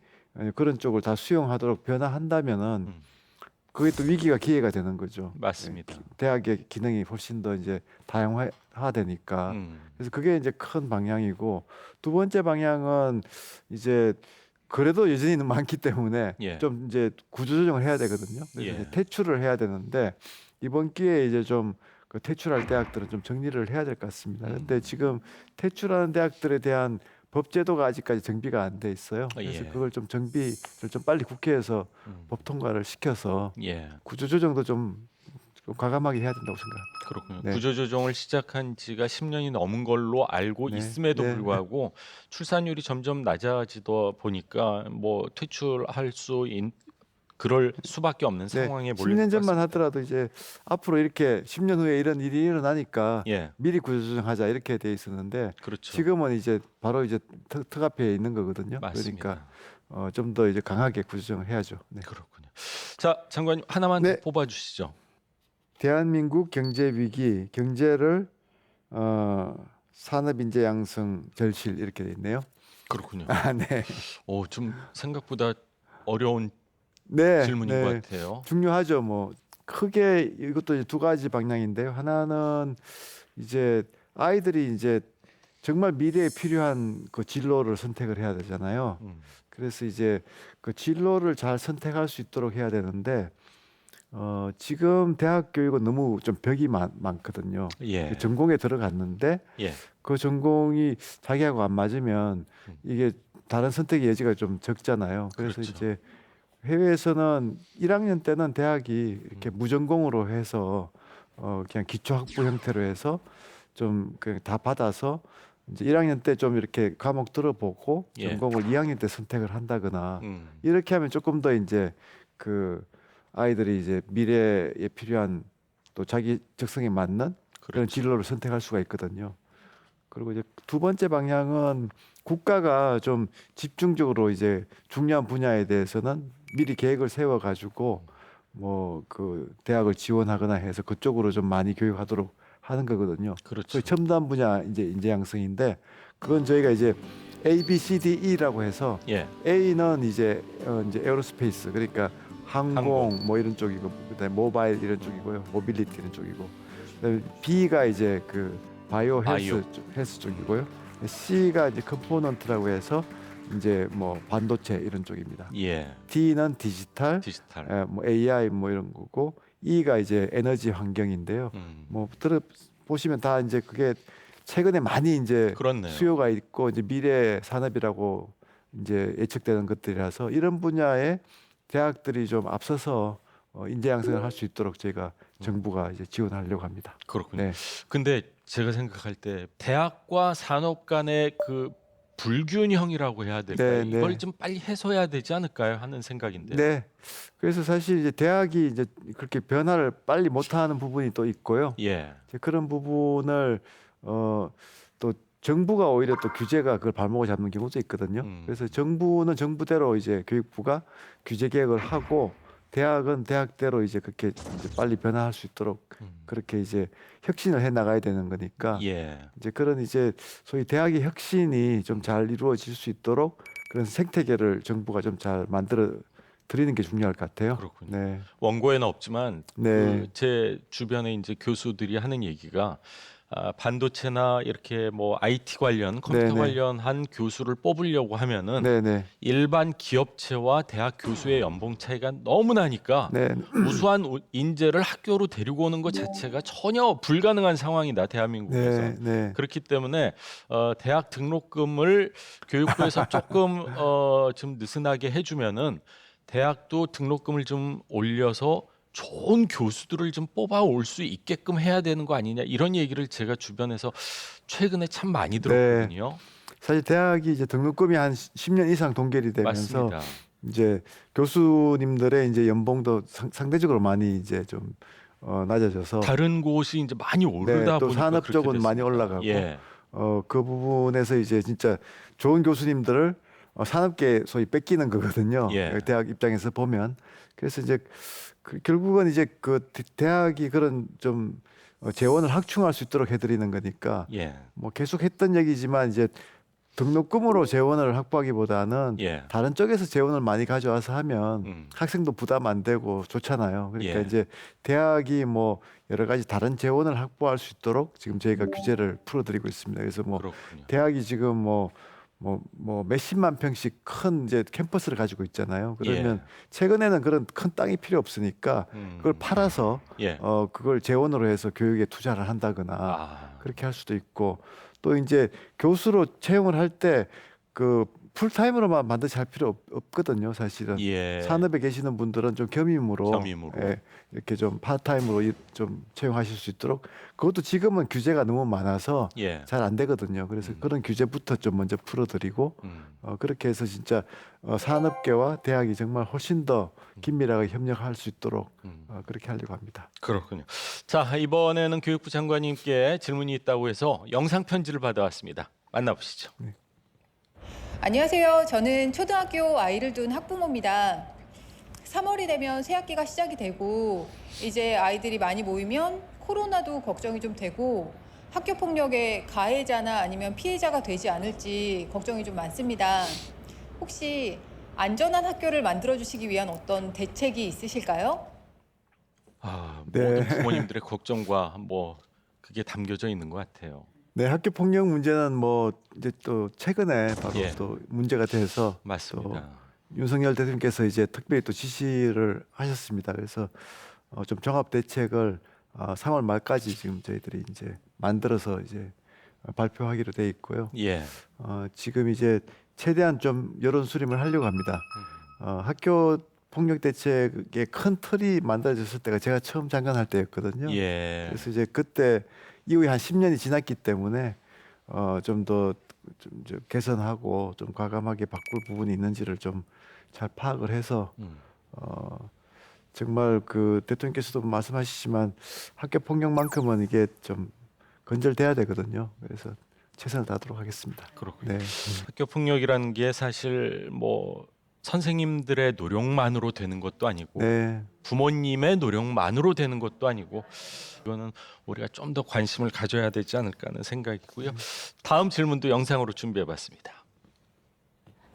그런 쪽을 다 수용하도록 변화한다면은 음. 그게 또 위기가 기회가 되는 거죠. 맞습니다. 대학의 기능이 훨씬 더 이제 다양화되니까. 음. 그래서 그게 이제 큰 방향이고 두 번째 방향은 이제 그래도 여전히는 많기 때문에 예. 좀 이제 구조조정을 해야 되거든요. 그래서 예. 이제 퇴출을 해야 되는데 이번 기회에 이제 좀 그 퇴출할 대학들은 좀 정리를 해야 될 것 같습니다. 근데 지금 퇴출하는 대학들에 대한 법 제도가 아직까지 정비가 안 돼 있어요. 그래서 예. 그걸 좀 정비를 좀 빨리 국회에서 법 통과를 시켜서 예. 구조조정도 좀 과감하게 해야 된다고 생각합니다. 그렇군요. 네. 구조조정을 시작한 지가 10년이 넘은 걸로 알고 네. 있음에도 네. 불구하고 출산율이 점점 낮아지다 보니까 뭐 퇴출할 그럴 수밖에 없는 네, 상황에 몰린 10년 것 전만 같습니다. 하더라도 이제 앞으로 이렇게 10년 후에 이런 일이 일어나니까 예. 미리 구조조정하자 이렇게 돼 있었는데 그렇죠. 지금은 이제 바로 이제 턱 앞에 있는 거거든요. 맞습니다. 그러니까 좀 더 이제 강하게 구조조정을 해야죠. 네. 그렇군요. 자, 장관님 하나만 네. 더 뽑아 주시죠. 대한민국 경제 위기, 경제를 산업 인재 양성 절실 이렇게 돼 있네요. 그렇군요. 아, 네. 좀 생각보다 어려운 네. 질문인 네. 것 같아요. 중요하죠. 뭐 크게 이것도 이제 두 가지 방향인데요. 하나는 이제 아이들이 이제 정말 미래에 필요한 그 진로를 선택을 해야 되잖아요. 그래서 이제 그 진로를 잘 선택할 수 있도록 해야 되는데 지금 대학 교육은 너무 좀 벽이 많거든요. 예. 전공에 들어갔는데 예. 그 전공이 자기하고 안 맞으면 이게 다른 선택의 여지가 좀 적잖아요. 그래서 그렇죠. 이제 해외에서는 1학년 때는 대학이 이렇게 무전공으로 해서 그냥 기초학부 형태로 해서 좀 그냥 다 받아서 이제 1학년 때 좀 이렇게 과목 들어보고 예. 전공을 2학년 때 선택을 한다거나 음. 이렇게 하면 조금 더 이제 그 아이들이 이제 미래에 필요한 또 자기 적성에 맞는 그런 그렇죠. 진로를 선택할 수가 있거든요. 그리고 이제 두 번째 방향은 국가가 좀 집중적으로 이제 중요한 분야에 대해서는 미리 계획을 세워 가지고 뭐 그 대학을 지원하거나 해서 그쪽으로 좀 많이 교육하도록 하는 거거든요. 그렇죠. 소위 첨단 분야 이제 인재 양성인데 그건 저희가 이제 A, B, C, D, E라고 해서 예. A는 이제 에어로스페이스 그러니까 항공 뭐 이런 쪽이고 그다음에 모바일 이런 쪽이고요. 모빌리티 이런 쪽이고. 그다음에 B가 이제 그 바이오 헬스 쪽이고요. C가 이제 컴포넌트라고 해서 이제 뭐 반도체 이런 쪽입니다. 예. D는 디지털, 뭐 AI 뭐 이런 거고 E가 이제 에너지 환경인데요. 뭐 들어 보시면 다 이제 그게 최근에 많이 이제 그렇네요. 수요가 있고 이제 미래 산업이라고 이제 예측되는 것들이라서 이런 분야에 대학들이 좀 앞서서 인재 양성을 할 수 있도록 저희가 정부가 이제 지원하려고 합니다. 그렇군요. 네. 근데 제가 생각할 때 대학과 산업 간의 그 불균형이라고 해야 될까요? 네, 이걸 네. 좀 빨리 해소해야 되지 않을까요? 하는 생각인데. 네. 그래서 사실 이제 대학이 이제 그렇게 변화를 빨리 못하는 부분이 또 있고요. 예. 이제 그런 부분을 또 정부가 오히려 또 규제가 그걸 발목을 잡는 경우도 있거든요. 그래서 정부는 정부대로 이제 교육부가 규제 개혁을 하고 대학은 대학대로 이제 그렇게 이제 빨리 변화할 수 있도록 그렇게 이제 혁신을 해 나가야 되는 거니까 예. 이제 그런 이제 소위 대학의 혁신이 좀 잘 이루어질 수 있도록 그런 생태계를 정부가 좀 잘 만들어 드리는 게 중요할 것 같아요. 그렇군요. 네. 원고에는 없지만 네. 제 주변에 이제 교수들이 하는 얘기가 반도체나 이렇게 뭐 IT 관련 컴퓨터 네네. 관련한 교수를 뽑으려고 하면은 네네. 일반 기업체와 대학 교수의 연봉 차이가 너무 나니까 네. 우수한 인재를 학교로 데리고 오는 것 자체가 전혀 불가능한 상황이다 대한민국에서. 네. 네. 그렇기 때문에 대학 등록금을 교육부에서 조금 좀 느슨하게 해주면은 대학도 등록금을 좀 올려서 좋은 교수들을 좀 뽑아올 수 있게끔 해야 되는 거 아니냐 이런 얘기를 제가 주변에서 최근에 참 많이 들었거든요. 사실 대학이 이제 등록금이 한 10년 이상 동결이 되면서 맞습니다. 이제 교수님들의 이제 연봉도 상대적으로 많이 이제 좀 낮아져서 다른 곳이 이제 많이 오르다 또 보니까 산업 그렇게 쪽은 많이 됐습니다. 올라가고 예. 그 부분에서 이제 진짜 좋은 교수님들을 산업계에 소위 뺏기는 거거든요. 예. 대학 입장에서 보면 그래서 이제 결국은 이제 그 대학이 그런 좀 재원을 확충할 수 있도록 해드리는 거니까 예. 뭐 계속 했던 얘기지만 이제 등록금으로 재원을 확보하기보다는 예. 다른 쪽에서 재원을 많이 가져와서 하면 학생도 부담 안 되고 좋잖아요. 그러니까 예. 이제 대학이 뭐 여러 가지 다른 재원을 확보할 수 있도록 지금 저희가 규제를 풀어드리고 있습니다. 그래서 뭐 그렇군요. 대학이 지금 뭐 몇십만 평씩 큰 이제 캠퍼스를 가지고 있잖아요. 그러면 최근에는 그런 큰 땅이 필요 없으니까 그걸 팔아서 예. 그걸 재원으로 해서 교육에 투자를 한다거나 아. 그렇게 할 수도 있고 또 이제 교수로 채용을 할 때 그 풀타임으로만 반드시 할 필요 없거든요. 사실은 예. 산업에 계시는 분들은 좀 겸임으로 겸임으로. 이렇게 좀 파트타임으로 좀 채용하실 수 있도록 그것도 지금은 규제가 너무 많아서 예. 잘 안 되거든요. 그래서 그런 규제부터 좀 먼저 풀어드리고 그렇게 해서 진짜 산업계와 대학이 정말 훨씬 더 긴밀하게 협력할 수 있도록 그렇게 하려고 합니다. 그렇군요. 자, 이번에는 교육부 장관님께 질문이 있다고 해서 영상 편지를 받아왔습니다. 만나보시죠. 안녕하세요. 저는 초등학교 아이를 둔 학부모입니다. 3월이 되면 새학기가 시작이 되고 이제 아이들이 많이 모이면 코로나도 걱정이 좀 되고 학교 폭력의 가해자나 아니면 피해자가 되지 않을지 걱정이 좀 많습니다. 혹시 안전한 학교를 만들어 주시기 위한 어떤 대책이 있으실까요? 네. 모든 부모님들의 걱정과 뭐 그게 담겨져 있는 것 같아요. 네, 학교 폭력 문제는 뭐 이제 또 최근에 바로 예. 또 문제가 돼서 맞습니다. 또 윤석열 대통령께서 이제 특별히 또 지시를 하셨습니다. 그래서 좀 종합 대책을 3월 말까지 지금 저희들이 이제 만들어서 이제 발표하기로 돼 있고요. 예. 지금 이제 최대한 좀 여론 수렴을 하려고 합니다. 학교 폭력 대책의 큰 틀이 만들어졌을 때가 제가 처음 장관할 때였거든요. 예. 그래서 이제 그때 이후에 한 10년이 지났기 때문에 좀 더 좀 개선하고 좀 과감하게 바꿀 부분이 있는지를 좀 잘 파악을 해서 정말 그 대통령께서도 말씀하시지만 학교 폭력만큼은 이게 좀 건절돼야 되거든요. 그래서 최선을 다하도록 하겠습니다. 그렇군요. 네. 학교 폭력이라는 게 사실 뭐 선생님들의 노력만으로 되는 것도 아니고 네. 부모님의 노력만으로 되는 것도 아니고 이거는 우리가 좀 더 관심을 가져야 되지 않을까 하는 생각이고요. 다음 질문도 영상으로 준비해봤습니다.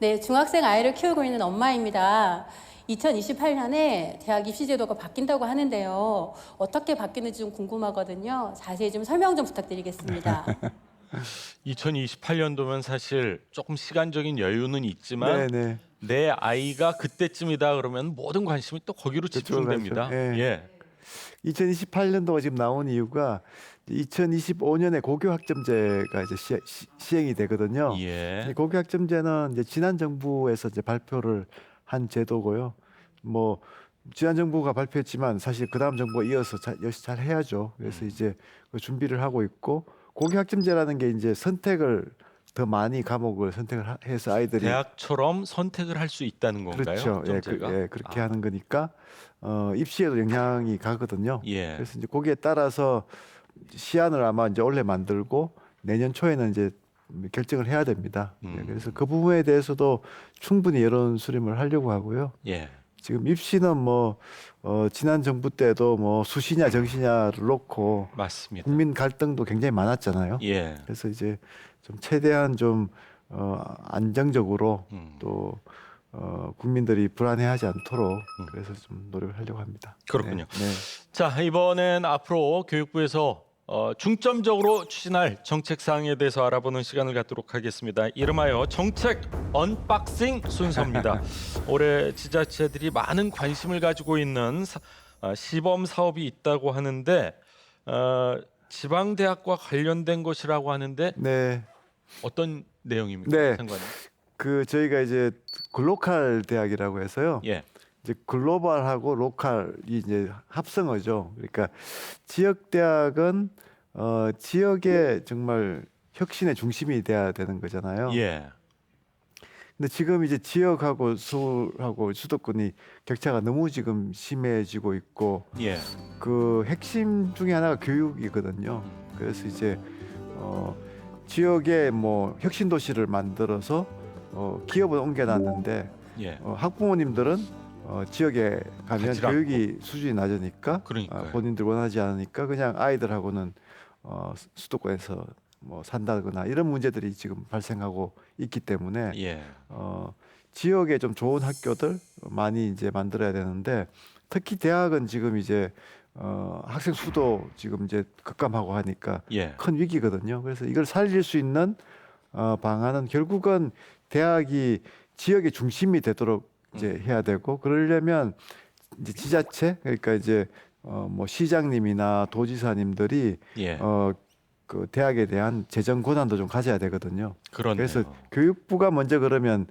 네, 중학생 아이를 키우고 있는 엄마입니다. 2028년에 대학 입시 제도가 바뀐다고 하는데요. 어떻게 바뀌는지 좀 궁금하거든요. 자세히 좀 설명 좀 부탁드리겠습니다. 2028년도면 사실 조금 시간적인 여유는 있지만 네. 내 아이가 그때쯤이다 그러면 모든 관심이 또 거기로 그쪽으로 집중됩니다. 가죠. 예. 예. 2028년도가 지금 나온 이유가 2025년에 고교 학점제가 이제 시행이 되거든요. 예. 이 고교 학점제는 이제 지난 정부에서 이제 발표를 한 제도고요. 뭐 지난 정부가 발표했지만 사실 그 다음 정부가 이어서 역시 잘 해야죠. 그래서 이제 그 준비를 하고 있고 고교 학점제라는 게 이제 선택을 더 많이 과목을 선택을 해서 아이들이 대학처럼 선택을 할 수 있다는 건가요? 그렇죠. 학점제가? 그렇게 하는 거니까 입시에도 영향이 가거든요. 예. 그래서 이제 거기에 따라서 시안을 아마 이제 원래 만들고 내년 초에는 이제 결정을 해야 됩니다. 그래서 그 부분에 대해서도 충분히 여론 수렴을 하려고 하고요. 예. 지금 입시는 뭐 지난 정부 때도 뭐 수시냐 정시냐를 놓고 맞습니다. 국민 갈등도 굉장히 많았잖아요. 예. 그래서 이제 좀 최대한 좀 안정적으로 또 국민들이 불안해하지 않도록 그래서 좀 노력을 하려고 합니다. 그렇군요. 네. 자, 이번엔 앞으로 교육부에서 중점적으로 추진할 정책 사항에 대해서 알아보는 시간을 갖도록 하겠습니다. 이름하여 정책 언박싱 순서입니다. 올해 지자체들이 많은 관심을 가지고 있는 시범 사업이 있다고 하는데 지방대학과 관련된 것이라고 하는데 네. 어떤 내용입니까? 네. 장관님? 그 저희가 이제 글로컬 대학이라고 해서요. 예. 이제 글로벌하고 로컬이 이제 합성어죠. 그러니까 지역 대학은 지역의 정말 혁신의 중심이 돼야 되는 거잖아요. 예. 근데 지금 이제 지역하고 서울하고 수도권이 격차가 너무 지금 심해지고 있고 예. 그 핵심 중에 하나가 교육이거든요. 그래서 이제 지역에 뭐 혁신 도시를 만들어서 기업을 옮겨놨는데 예. 학부모님들은 지역에 가면 가지 않고. 교육이 수준이 낮으니까 그러니까요. 본인들 원하지 않으니까 그냥 아이들하고는 수도권에서 뭐 산다거나 이런 문제들이 지금 발생하고 있기 때문에 예. 지역에 좀 좋은 학교들 많이 이제 만들어야 되는데 특히 대학은 지금 이제 학생 수도 지금 이제 급감하고 하니까 예. 큰 위기거든요. 그래서 이걸 살릴 수 있는 방안은 결국은 대학이 지역의 중심이 되도록 이제 해야 되고 그러려면 이제 지자체 그러니까 이제 뭐 시장님이나 도지사님들이 예. 그 대학에 대한 재정 권한도 좀 가져야 되거든요. 그렇네요. 그래서 교육부가 먼저 그러면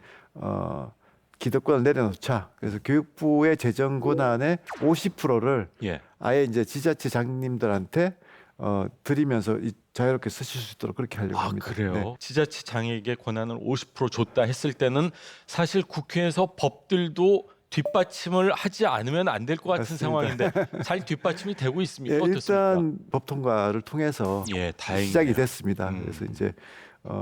기득권을 내려놓자. 그래서 교육부의 재정 권한의 50%를 예. 아예 이제 지자체장님들한테 드리면서 자유롭게 쓰실 수 있도록 그렇게 하려고 아, 합니다. 그래요? 네. 지자체장에게 권한을 50% 줬다 했을 때는 사실 국회에서 법들도 뒷받침을 하지 않으면 안 될 것 같은 맞습니다. 상황인데 잘 뒷받침이 되고 있습니까? 예, 어떻습니까? 일단 법 통과를 통해서 예, 다행이네요. 시작이 됐습니다. 그래서 이제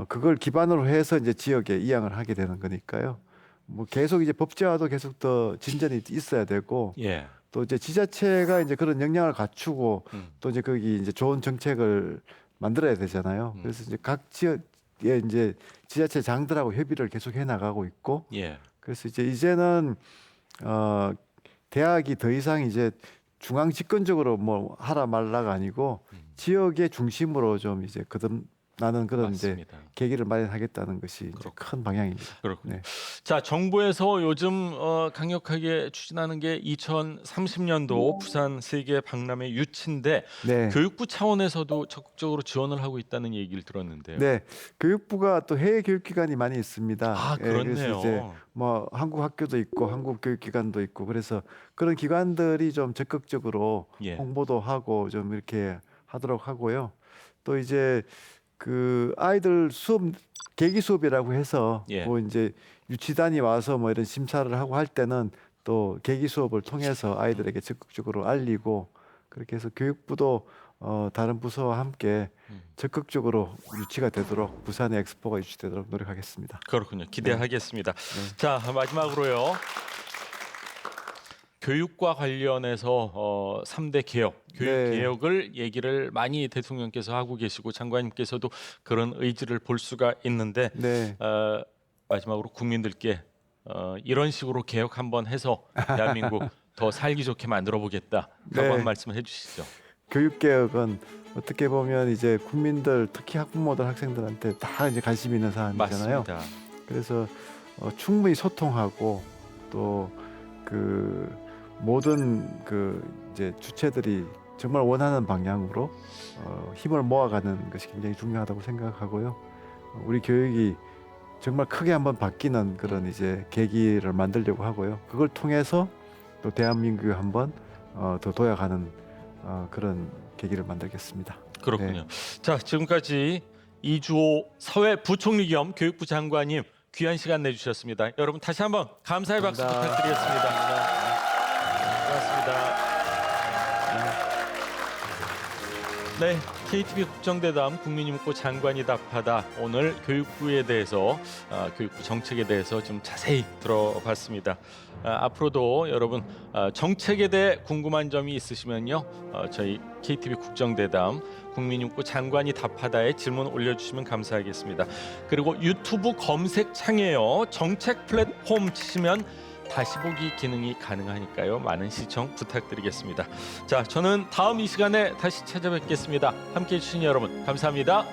그걸 기반으로 해서 이제 지역에 이양을 하게 되는 거니까요. 뭐 계속 이제 법제화도 계속 더 진전이 있어야 되고 예. 또 이제 지자체가 이제 그런 역량을 갖추고 또 이제 거기 이제 좋은 정책을 만들어야 되잖아요. 그래서 이제 각 지역에 이제 지자체장들하고 협의를 계속 해 나가고 있고 예. 그래서 이제는 대학이 더 이상 이제 중앙 집권적으로 뭐 하라 말라가 아니고 지역의 중심으로 좀 이제 거듭나는 그런 이제 맞습니다. 계기를 마련하겠다는 것이 이제 큰 방향입니다. 그렇군요. 네. 자, 정부에서 요즘 강력하게 추진하는 게 2030년도 부산 세계 박람회 유치인데 네. 교육부 차원에서도 적극적으로 지원을 하고 있다는 얘기를 들었는데요. 네, 교육부가 또 해외 교육기관이 많이 있습니다. 아, 예, 그래서 그렇네요. 이제 뭐 한국 학교도 있고 한국 교육기관도 있고 그래서 그런 기관들이 좀 적극적으로 예. 홍보도 하고 좀 이렇게 하도록 하고요. 또 이제 그 아이들 수업 계기 수업이라고 해서 예. 뭐 이제 유치단이 와서 뭐 이런 심사를 하고 할 때는 또 계기 수업을 통해서 아이들에게 적극적으로 알리고 그렇게 해서 교육부도 다른 부서와 함께 적극적으로 유치가 되도록 부산의 엑스포가 유치되도록 노력하겠습니다. 그렇군요. 기대하겠습니다. 네. 자, 마지막으로요. 교육과 관련해서 3대 개혁, 교육 네. 개혁을 얘기를 많이 대통령께서 하고 계시고 장관님께서도 그런 의지를 볼 수가 있는데 네. 마지막으로 국민들께 이런 식으로 개혁 한번 해서 대한민국 더 살기 좋게 만들어 보겠다라고 네. 한 말씀을 해주시죠. 교육 개혁은 어떻게 보면 이제 국민들 특히 학부모들 학생들한테 다 이제 관심 있는 사안이잖아요. 맞습니다. 그래서 충분히 소통하고 또 그 모든 그 이제 주체들이 정말 원하는 방향으로 힘을 모아가는 것이 굉장히 중요하다고 생각하고요. 우리 교육이 정말 크게 한번 바뀌는 그런 이제 계기를 만들려고 하고요. 그걸 통해서 또 대한민국이 한번 더 도약하는 그런 계기를 만들겠습니다. 그렇군요. 네. 자, 지금까지 이주호 사회부총리 겸 교육부 장관님 귀한 시간 내주셨습니다. 여러분 다시 한번 감사의 박수 감사합니다. 부탁드리겠습니다. 고맙습니다. 네, KTV 국정대담 국민이 묻고 장관이 답하다. 오늘 교육부에 대해서 교육부 정책에 대해서 좀 자세히 들어봤습니다. 앞으로도 여러분 정책에 대해 궁금한 점이 있으시면요, 저희 KTV 국정대담 국민이 묻고 장관이 답하다에 질문 올려주시면 감사하겠습니다. 그리고 유튜브 검색창에요, 정책 플랫폼 치시면 다시 보기 기능이 가능하니까요. 많은 시청 부탁드리겠습니다. 자, 저는 다음 이 시간에 다시 찾아뵙겠습니다. 함께해 주신 여러분 감사합니다.